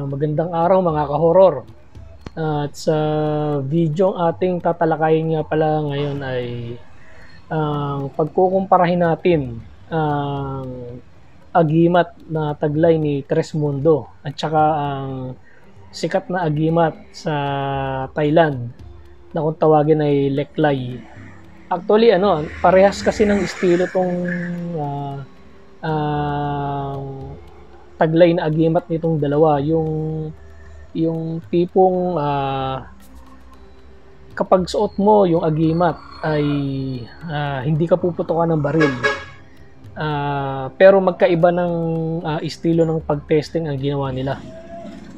Magandang araw mga ka-horror. At sa video ating tatalakayin nga pala ngayon ay ang pagkukumparahin natin ang agimat na taglay ni Tresmundo at saka ang sikat na agimat sa Thailand na kung tawagin ay Leklay. Actually, parehas kasi ng estilo tong taglay na agimat nitong dalawa. Yung tipong kapag suot mo yung agimat ay hindi ka puputukan ng baril. Pero magkaiba ng estilo ng pag-testing ang ginawa nila.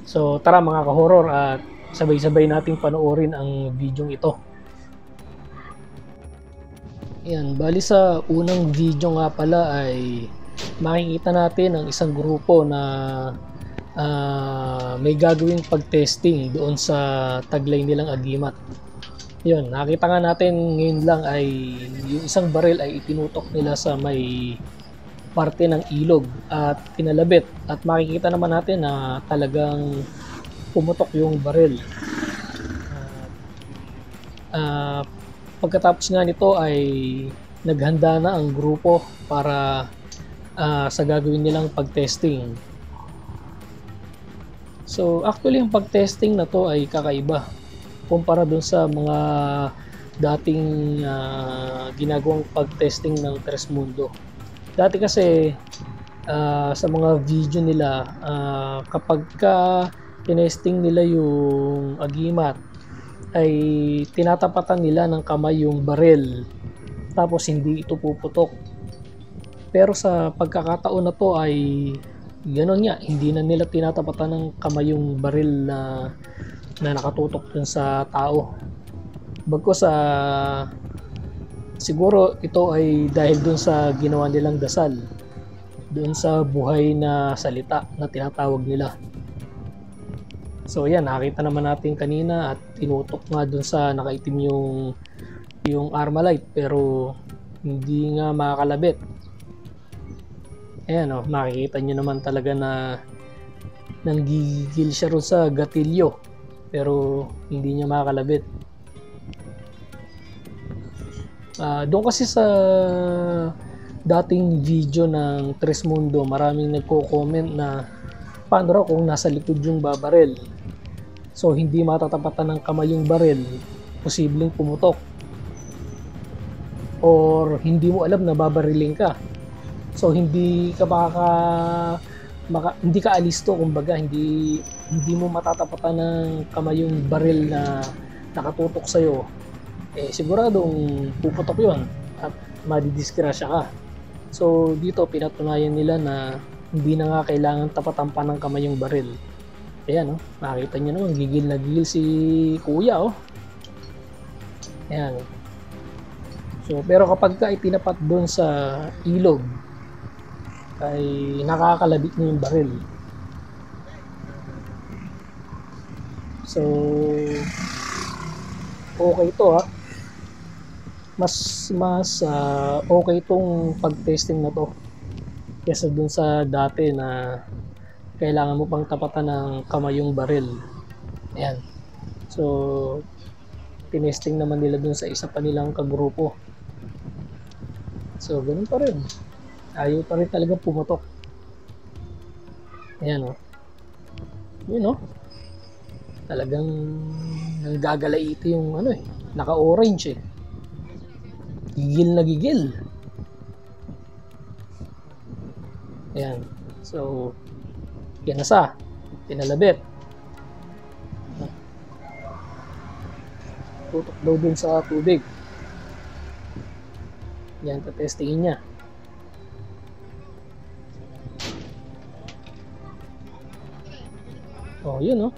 So tara mga ka-horror at sabay-sabay nating panoorin ang video ito. Yan, bali sa unang video nga pala ay makikita natin ang isang grupo na may gagawing pag-testing doon sa taglay nilang agimat. Yun, nakita nga natin ngayon lang ay yung isang baril ay itinutok nila sa may parte ng ilog at kinalabit, at makikita naman natin na talagang pumutok yung baril. Pagkatapos nga nito ay naghanda na ang grupo para sa gagawin nilang pag-testing. So actually yung pag-testing na to ay kakaiba kumpara dun sa mga dating ginagawang pag-testing ng Tresmundo. Dati kasi sa mga video nila, kapag tinesting nila yung agimat ay tinatapatan nila ng kamay yung baril tapos hindi ito puputok. Pero sa pagkakataon na to ay gano'n nga, hindi na nila tinatapatan ng kamay yung baril na nakatutok dun sa tao. Bagkus siguro ito ay dahil dun sa ginawa nilang dasal, dun sa buhay na salita na tinatawag nila. So yan, nakita naman natin kanina at tinutok nga dun sa nakaitim yung Armalite pero hindi nga makakalabit. Ayan makikita nyo naman talaga na nanggigil siya ron sa gatilyo pero hindi niya makakalabit. Doon kasi sa dating video ng Tresmundo, maraming nagko-comment na paano raw kung nasa likod yung babaril. So hindi matatapatan ng kamay yung baril, posibleng pumutok. Or hindi mo alam na babariling ka. So hindi ka hindi ka alisto, kumbaga hindi mo matatapatan ng kamay yung baril na nakatutok sa iyo. Siguradong puputok 'yon at madidisgrasya ka. So dito pinatunayan nila na hindi na nga kailangan tapatan pa ng kamay yung baril. Ayan makita niyo naman, gigil na gigil si kuya Ayan. So pero kapag ka itinapat doon sa ilog ay nakakalabit niya yung baril. So okay to mas okay itong pag-testing na to kaysa dun sa dati na kailangan mo pang tapatan ng kamay yung baril. Ayan. So tinesting naman nila dun sa isa pa nilang kagrupo. So ganun pa rin, ayaw pa rin talaga pumutok. Ayan yun talagang nanggagalaiti yung naka-orange gigil na gigil. Ayan. So kinasa, pinalabit, tutok daw dun sa tubig. Yan, tatestingin niya. Yun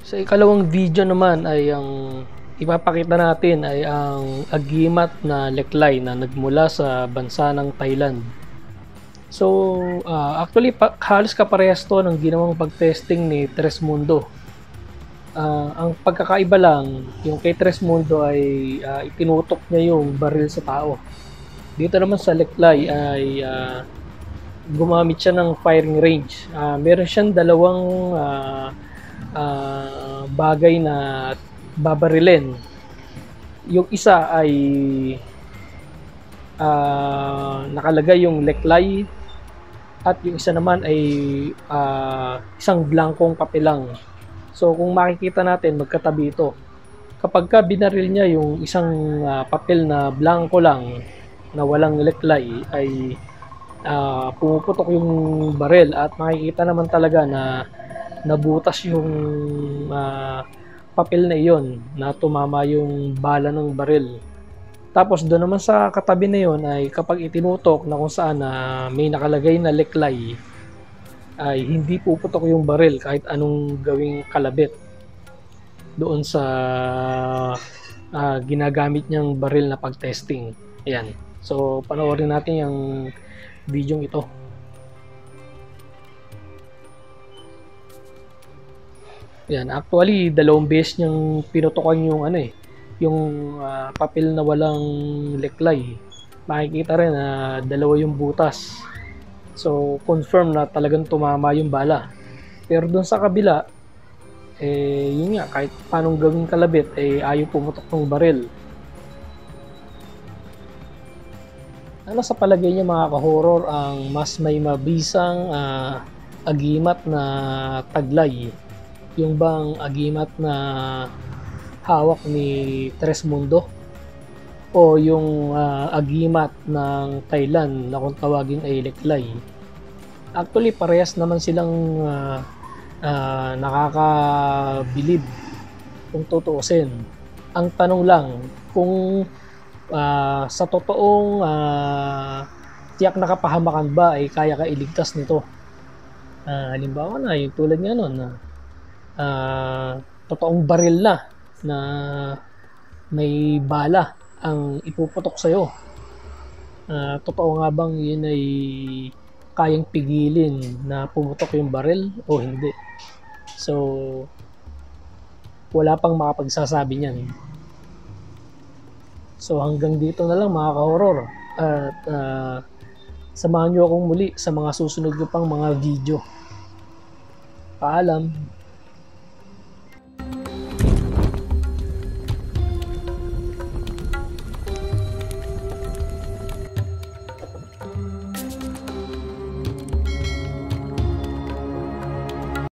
sa ikalawang video naman ay ang ipapakita natin ay ang agimat na Leklay na nagmula sa bansa ng Thailand. So actually halos kaparehas to ng ginawang pag-testing ni Tresmundo. Ang pagkakaiba lang, yung kay Tresmundo ay itinutok niya yung baril sa tao. Dito naman sa Leklay ay gumamit siya ng firing range. Meron siyang dalawang bagay na babarilin. Yung isa ay nakalagay yung Leklay at yung isa naman ay isang blankong papel lang. So kung makikita natin, magkatabi ito. Kapag ka binaril niya yung isang papel na blanco lang na walang Leklay, ay pumuputok yung baril at makikita naman talaga na nabutas yung papel na iyon, na tumama yung bala ng baril. Tapos doon naman sa katabi na yon ay kapag itinutok na kung saan may nakalagay na Leklay, ay hindi puputok yung baril kahit anong gawing kalabit doon sa ginagamit niyang baril na pag-testing. Ayan. So panoorin natin yung video ito. Ayan, actually dalawang beses niyang pinutukan yung yung papel na walang Leklay. Makikita rin na dalawa yung butas. So confirm na talagang tumama yung bala. Pero doon sa kabila, yun nga, kahit paanong gawing kalabit, ayaw pumutok ng baril. Ano sa palagay niya mga ka-horror ang mas may mabisang agimat na taglay? Yung bang agimat na hawak ni Tresmundo? O yung agimat ng Thailand na kung tawagin ay Leklay? Actually, parehas naman silang nakakabilib kung tutuusin. Ang tanong lang, kung sa totoong tiyak na kapahamakan ba ay kaya ka iligtas nito. Halimbawa na, yung tulad nga nun, totoong baril na may bala ang ipuputok sa'yo. Totoo nga bang yun ay kayang pigilin na pumutok yung baril o hindi? So, wala pang makapagsasabi niyan. So hanggang dito na lang mga ka-horror. At samahan nyo akong muli sa mga susunod ko pang mga video. Paalam!